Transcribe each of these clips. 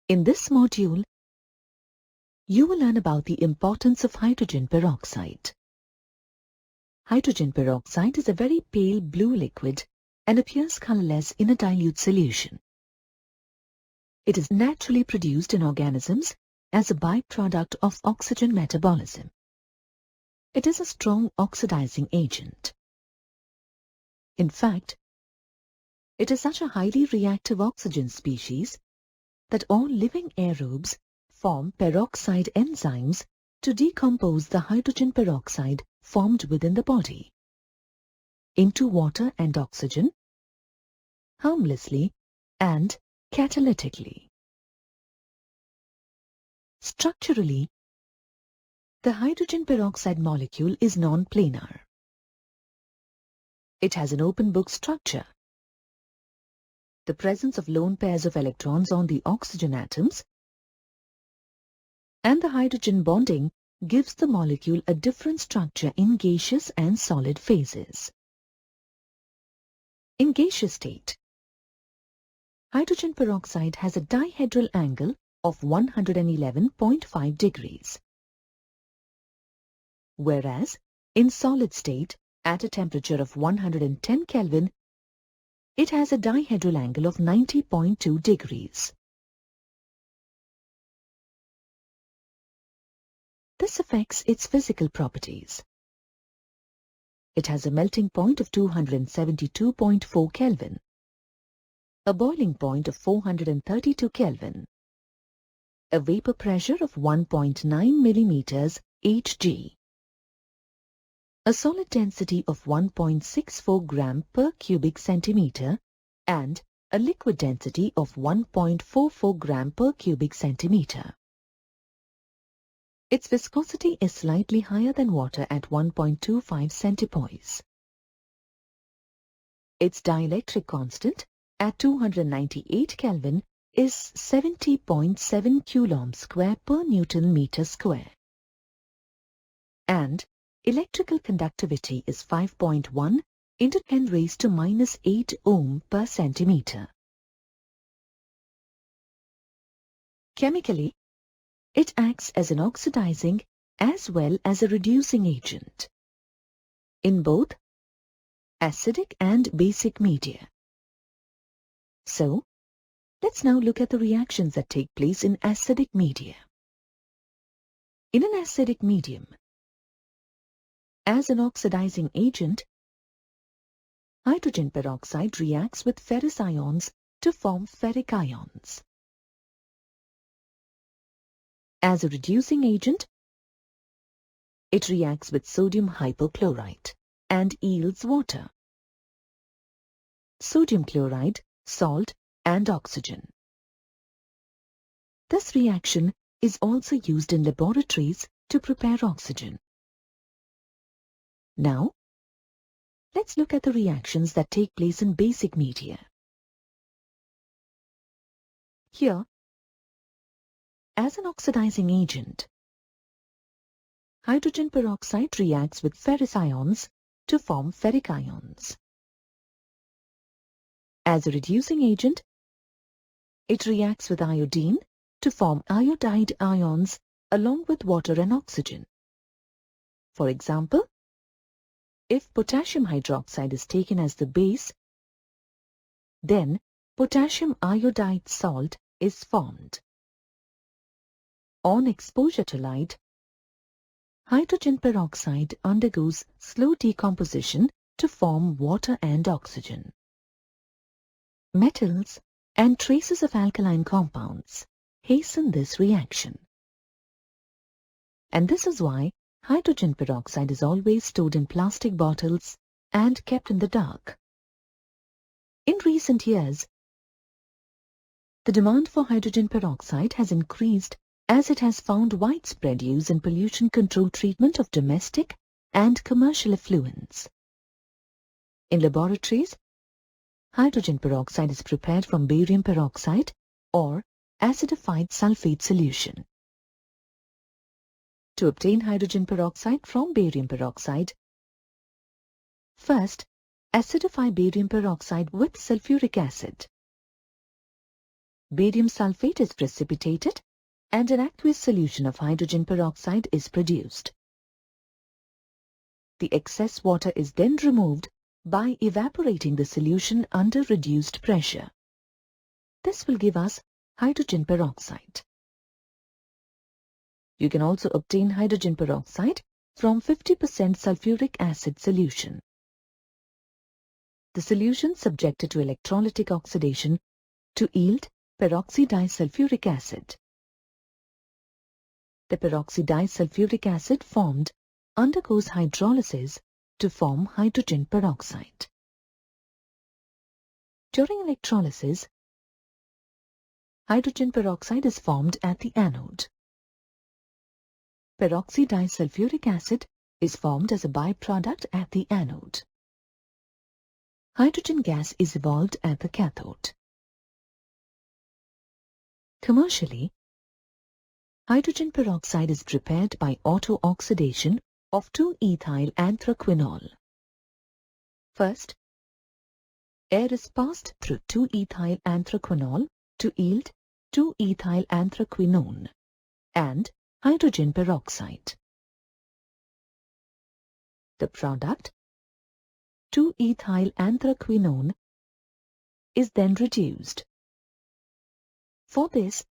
In this module, you will learn about the importance of hydrogen peroxide. Hydrogen peroxide is a very pale blue liquid and appears colorless in a dilute solution. It is naturally produced in organisms as a byproduct of oxygen metabolism. It is a strong oxidizing agent. In fact, it is such a highly reactive oxygen species that all living aerobes form peroxide enzymes to decompose the hydrogen peroxide formed within the body into water and oxygen harmlessly and catalytically. Structurally, the hydrogen peroxide molecule is non-planar. It has an open book structure. The presence of lone pairs of electrons on the oxygen atoms and the hydrogen bonding gives the molecule a different structure in gaseous and solid phases. In gaseous state, hydrogen peroxide has a dihedral angle of 111.5 degrees, whereas in solid state, at a temperature of 110 Kelvin, it has a dihedral angle of 90.2 degrees. This affects its physical properties. It has a melting point of 272.4 Kelvin, a boiling point of 432 Kelvin, a vapor pressure of 1.9 millimeters Hg, a solid density of 1.64 gram per cubic centimeter, and a liquid density of 1.44 gram per cubic centimeter. Its viscosity is slightly higher than water at 1.25 centipoise. Its dielectric constant at 298 Kelvin is 70.7 coulomb square per Newton meter square. And electrical conductivity is 5.1 into 10 raised to minus 8 ohm per centimeter. Chemically, it acts as an oxidizing as well as a reducing agent in both acidic and basic media. So, let's now look at the reactions that take place in acidic media. In an acidic medium, as an oxidizing agent, hydrogen peroxide reacts with ferrous ions to form ferric ions. As a reducing agent, it reacts with sodium hypochlorite and yields water, sodium chloride, salt, and oxygen. This reaction is also used in laboratories to prepare oxygen. Now, let's look at the reactions that take place in basic media. Here, as an oxidizing agent, hydrogen peroxide reacts with ferrous ions to form ferric ions. As a reducing agent, it reacts with iodine to form iodide ions along with water and oxygen. For example, if potassium hydroxide is taken as the base, then potassium iodide salt is formed. On exposure to light, hydrogen peroxide undergoes slow decomposition to form water and oxygen. Metals and traces of alkaline compounds hasten this reaction. And this is why hydrogen peroxide is always stored in plastic bottles and kept in the dark. In recent years, the demand for hydrogen peroxide has increased as it has found widespread use in pollution control treatment of domestic and commercial effluents. In laboratories, hydrogen peroxide is prepared from barium peroxide or acidified sulfate solution. To obtain hydrogen peroxide from barium peroxide, first acidify barium peroxide with sulfuric acid. barium sulfate is precipitated and an aqueous solution of hydrogen peroxide is produced. The excess water is then removed by evaporating the solution under reduced pressure. This will give us hydrogen peroxide. You can also obtain hydrogen peroxide from 50% sulfuric acid solution. The solution subjected to electrolytic oxidation to yield peroxydisulfuric acid. The peroxydisulfuric acid formed undergoes hydrolysis to form hydrogen peroxide. During electrolysis, hydrogen peroxide is formed at the anode. Peroxydisulfuric acid is formed as a byproduct at the anode. Hydrogen gas is evolved at the cathode. Commercially, hydrogen peroxide is prepared by auto-oxidation of 2-ethyl anthraquinol. First, air is passed through 2-ethyl anthraquinol to yield 2-ethyl anthraquinone and hydrogen peroxide. The product, 2-ethyl anthraquinone, is then reduced. For this,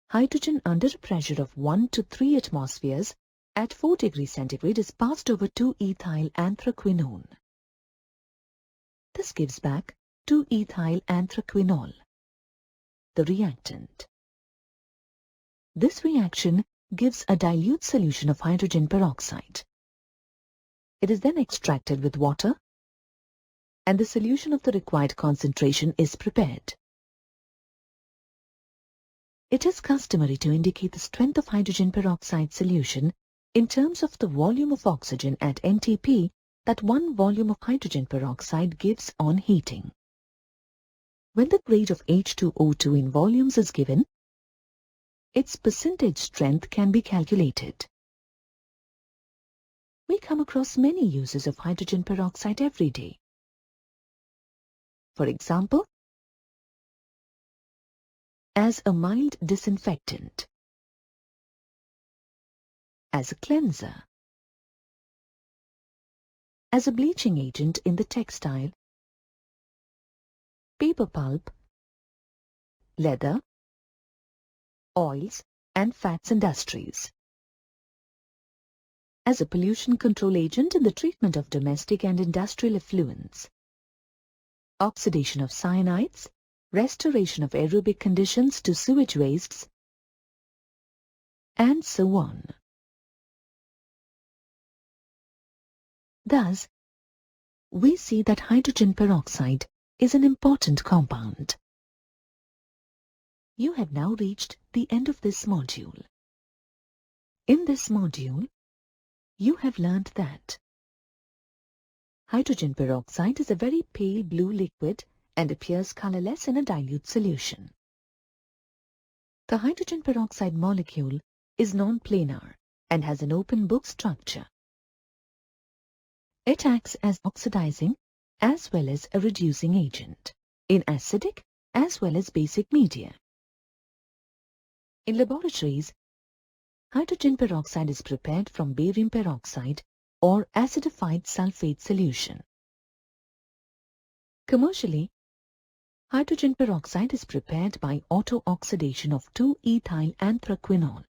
hydrogen under a pressure of 1 to 3 atmospheres at 4 degrees centigrade is passed over 2-ethyl anthraquinone. This gives back 2-ethyl anthraquinol, the reactant. This reaction gives a dilute solution of hydrogen peroxide. It is then extracted with water and the solution of the required concentration is prepared. It is customary to indicate the strength of hydrogen peroxide solution in terms of the volume of oxygen at NTP that 1 volume of hydrogen peroxide gives on heating. When the grade of H2O2 in volumes is given, its percentage strength can be calculated. We come across many uses of hydrogen peroxide every day. For example, as a mild disinfectant, as a cleanser, as a bleaching agent in the textile, paper pulp, leather, oils and fats industries, as a pollution control agent in the treatment of domestic and industrial effluents, oxidation of cyanides, restoration of aerobic conditions to sewage wastes, and so on. Thus, we see that hydrogen peroxide is an important compound. You have now reached the end of this module. In this module, you have learnt that hydrogen peroxide is a very pale blue liquid and appears colorless in a dilute solution. The hydrogen peroxide molecule is non-planar and has an open book structure. It acts as oxidizing as well as a reducing agent in acidic as well as basic media. In laboratories, hydrogen peroxide is prepared from barium peroxide or acidified sulfate solution. Commercially, hydrogen peroxide is prepared by auto-oxidation of 2-ethyl anthraquinol.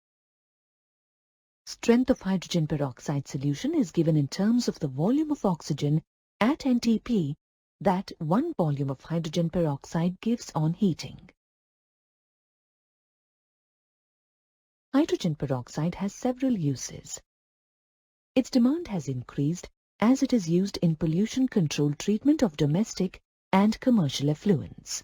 Strength of hydrogen peroxide solution is given in terms of the volume of oxygen at NTP that 1 volume of hydrogen peroxide gives on heating. Hydrogen peroxide has several uses. Its demand has increased as it is used in pollution control treatment of domestic and commercial effluents.